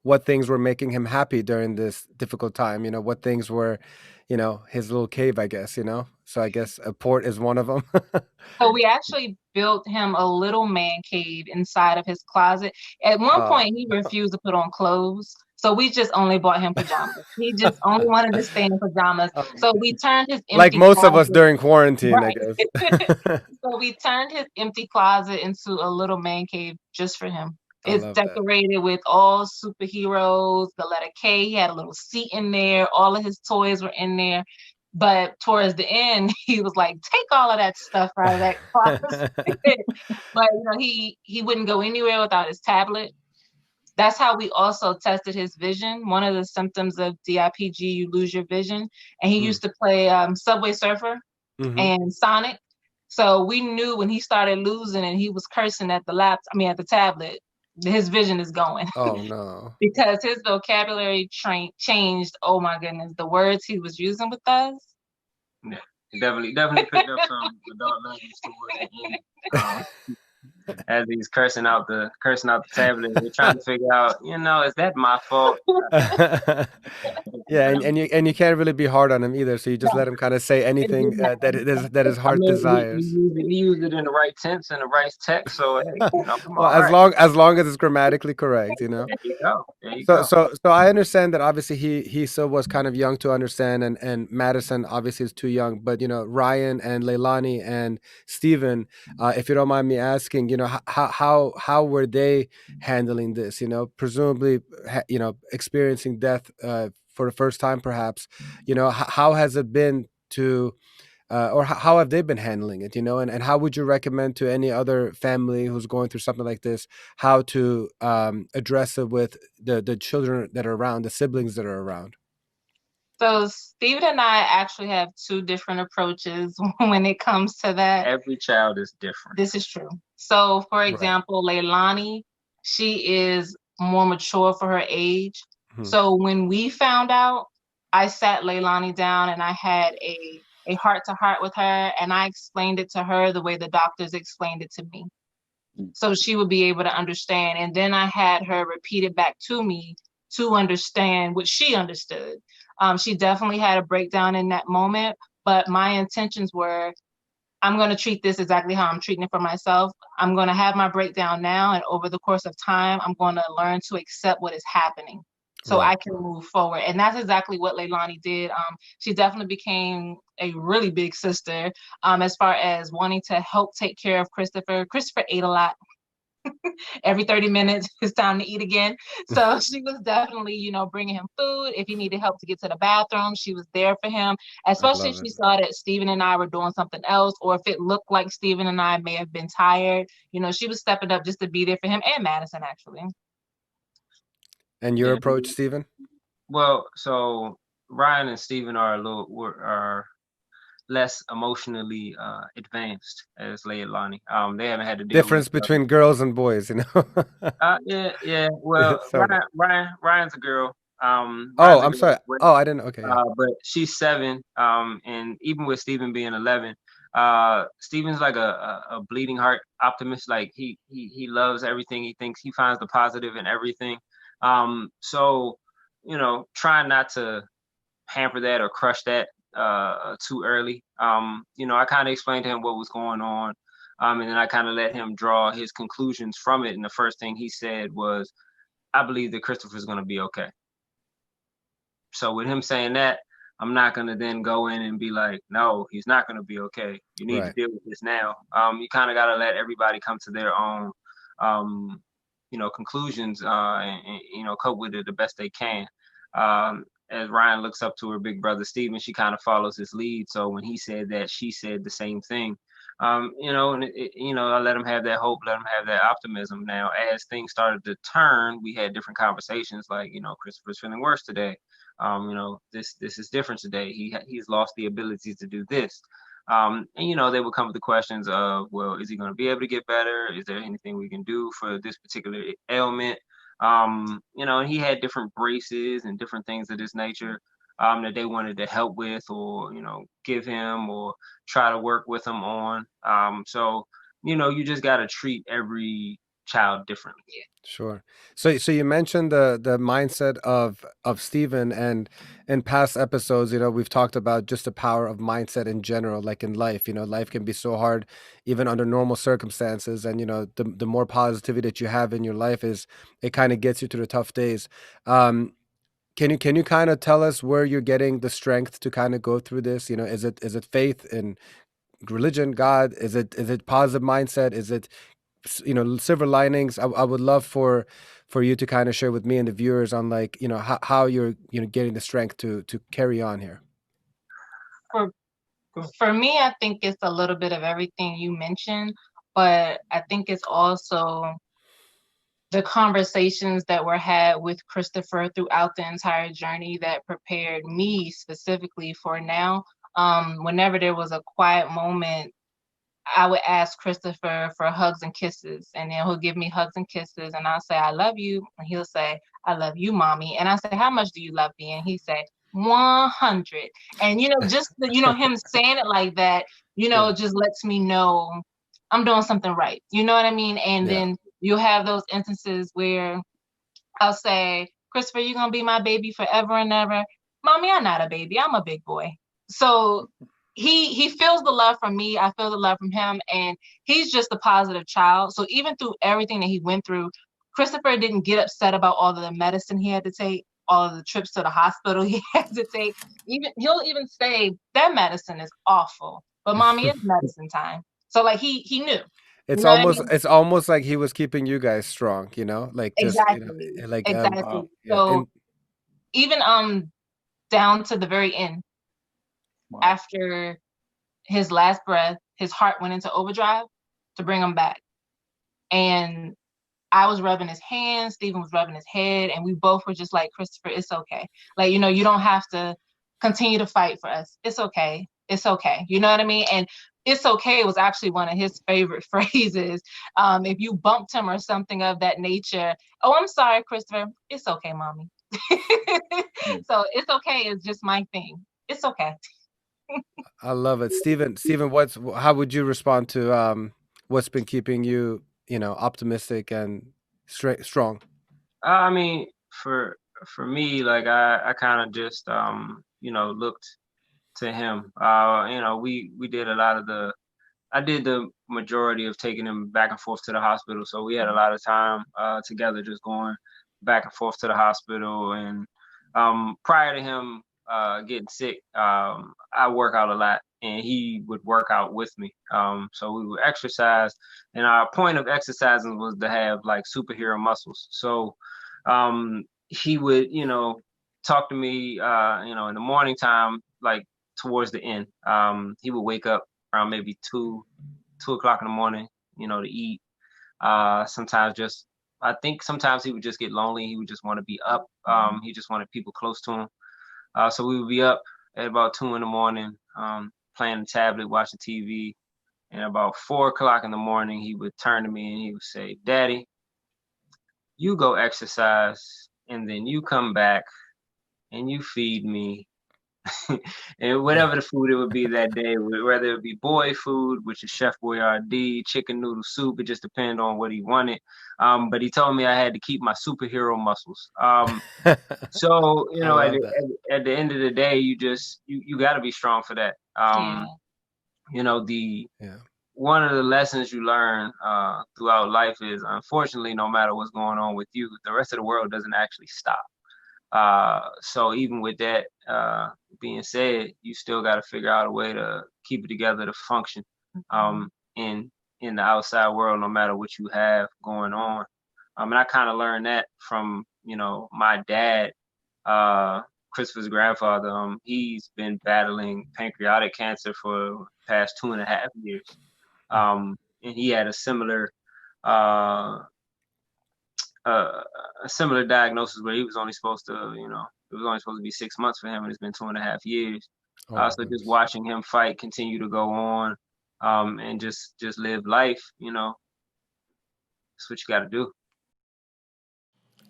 what things were making him happy during this difficult time. What things were, his little cave, I guess. So I guess a port is one of them. So we actually built him a little man cave inside of his closet. At one uh, point, he refused to put on clothes. So we just only bought him pajamas. He just only wanted to stay in pajamas. So we turned his like empty most of us closet, during quarantine, I right. guess. So we turned his empty closet into a little man cave just for him. I It's love that. decorated with all superheroes, the letter K. He had a little seat in there. All of his toys were in there. But towards the end, he was like, "Take all of that stuff out of that closet." But he wouldn't go anywhere without his tablet. That's how we also tested his vision. One of the symptoms of DIPG, you lose your vision. And he Mm. used to play Subway Surfer Hmm. and Sonic. So we knew when he started losing and he was cursing at at the tablet, his vision is going Oh no. because his vocabulary changed. Oh my goodness, the words he was using with us. Yeah, definitely picked up some adult language towards the end. As he's cursing out the tablet, we're trying to figure out, is that my fault? Yeah, and you can't really be hard on him either, so you just let him kind of say It anything didn't matter. that his I heart mean, desires. he used it in the right tense and the right text, so hey, I'm Well, all as right. long as it's grammatically correct. There you go. There you So go. so so I understand that obviously he still was kind of young to understand, and Madison obviously is too young, but Ryan and Leilani and Steven, if you don't mind me asking, how were they handling this? Presumably, experiencing death for the first time, perhaps. How has it been to or how have they been handling it, and how would you recommend to any other family who's going through something like this how to address it with the children that are around, the siblings that are around? So Steven and I actually have two different approaches when it comes to that. Every child is different. This is true. So, for Right. example, Leilani, she is more mature for her age. Mhm. So when we found out, I sat Leilani down and I had a heart to heart with her, and I explained it to her the way the doctors explained it to me. So she would be able to understand. And then I had her repeat it back to me to understand what she understood. She definitely had a breakdown in that moment, but my intentions were I'm going to treat this exactly how I'm treating it for myself. I'm going to have my breakdown now, and over the course of time, I'm going to learn to accept what is happening so Right. I can move forward. And that's exactly what Leilani did. She definitely became a really big sister as far as wanting to help take care of Christopher. Christopher ate a lot. Every 30 minutes, it's time to eat again. So she was definitely, bringing him food. If he needed help to get to the bathroom, she was there for him, I especially if love it. she saw that Steven and I were doing something else, or if it looked like Steven and I may have been tired. She was stepping up just to be there for him and Madison, actually. And your Yeah. approach, Stephen? Well, so Ryan and Steven are less emotionally advanced as Leilani. They haven't had to deal with. Difference between girls and boys. Yeah. Well, Sorry. Ryan's a girl. Oh, Ryan's a I'm girl sorry. as well. Oh, I didn't. Okay, yeah. But she's 7. And even with Steven being 11, Steven's like a bleeding heart optimist. Like he loves everything. He finds the positive in everything. So trying not to hamper that or crush that too early. I kind of explained to him what was going on. And then I kind of let him draw his conclusions from it. And the first thing he said was, I believe that Christopher's going to be okay. So with him saying that, I'm not going to then go in and be like, no, he's not going to be okay. You need to Right. deal with this now. You kind of got to let everybody come to their own, um, conclusions and cope with it the best they can. As Ryan looks up to her big brother Steven, she kind of follows his lead. So when he said that, she said the same thing. I let him have that hope, let him have that optimism. Now, as things started to turn, we had different conversations like, Christopher's feeling worse today. This is different today. He's lost the ability to do this. And they would come with the questions of, well, is he going to be able to get better? Is there anything we can do for this particular ailment? And he had different braces and different things of this nature that they wanted to help with, or give him, or try to work with him on. So you just got to treat every child differently. Sure. So you mentioned the mindset of Stephen, and in past episodes, we've talked about just the power of mindset in general, like in life. Life can be so hard, even under normal circumstances, and the more positivity that you have in your life it kind of gets you through the tough days. Um, can you kind of tell us where you're getting the strength to kind of go through this? Is it faith in religion, God? Is it positive mindset? Is it silver linings? I would love for you to kind of share with me and the viewers on, like, how you're getting the strength to carry on here. For for me, I think it's a little bit of everything you mentioned, but I think it's also the conversations that were had with Kristopher throughout the entire journey that prepared me specifically for now. Whenever there was a quiet moment, I would ask Kristopher for hugs and kisses, and then he'll give me hugs and kisses, and I'll say, I love you. And he'll say, I love you, mommy. And I say, how much do you love me? And he say, 100. And, just, him saying it like that, Yeah. just lets me know I'm doing something right. You know what I mean? And Yeah. then you have those instances where I'll say, Kristopher, you're going to be my baby forever and ever. Mommy, I'm not a baby. I'm a big boy. So he feels the love from me. I feel the love from him. And he's just a positive child. So even through everything that he went through, Kristopher didn't get upset about all of the medicine he had to take, all of the trips to the hospital he had to take. He'll even say that medicine is awful, but mommy, it's medicine time. So like he knew. It's You know what I almost mean? it's almost like he was keeping you guys strong, like just Exactly. like Exactly. Wow. yeah. So even down to the very end, Wow. after his last breath, his heart went into overdrive to bring him back. And I was rubbing his hands, Stephen was rubbing his head, and we both were just like, Kristopher, it's okay. Like, you don't have to continue to fight for us. It's okay. It's okay. You know what I mean? And it's okay was actually one of his favorite phrases. If you bumped him or something of that nature, oh, I'm sorry, Kristopher. It's okay, mommy. So it's okay is just my thing. It's okay. I love it. Stephen, how would you respond to what's been keeping you, optimistic and strong? I mean, for me, like I kind of just looked to him. We did a lot of I did the majority of taking him back and forth to the hospital, so we had a lot of time together, just going back and forth to the hospital. And prior to him getting sick, I work out a lot, and he would work out with me. So we would exercise, and our point of exercising was to have like superhero muscles. So he would, talk to me, in the morning time, like towards the end. He would wake up around maybe 2 o'clock in the morning, to eat. I think sometimes he would just get lonely. He would just want to be up. He just wanted people close to him. So we would be up at about 2 in the morning, playing the tablet, watching TV. And about 4 o'clock in the morning, he would turn to me and he would say, Daddy, you go exercise, and then you come back and you feed me. And whatever the food it would be that day, whether it be boy food, which is Chef Boyardee, chicken noodle soup, it just depended on what he wanted. But he told me I had to keep my superhero muscles. So I love that. at the end of the day, you got to be strong for that. Yeah. One of the lessons you learn throughout life is, unfortunately, no matter what's going on with you, the rest of the world doesn't actually stop. So even with that being said, you still got to figure out a way to keep it together to function in the outside world, no matter what you have going on. And I kind of learned that from my dad, Christopher's grandfather. He's been battling pancreatic cancer for the past 2.5 years, and he had a similar diagnosis where he was only supposed to, it was only supposed to be 6 months for him, and it's been 2.5 years. So just watching him fight, continue to go on, and just live life, that's what you got to do.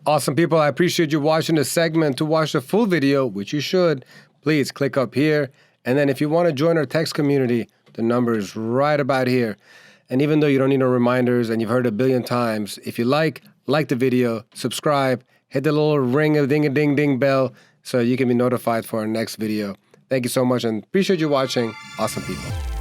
Awesome, people. I appreciate you watching this segment. To watch the full video, which you should, please click up here. And then if you want to join our text community, the number is right about here. And even though you don't need no reminders and you've heard it a billion times, if you like the video, subscribe, hit the little ring of ding-a-ding-ding bell so you can be notified for our next video. Thank you so much and appreciate you watching. Awesome people.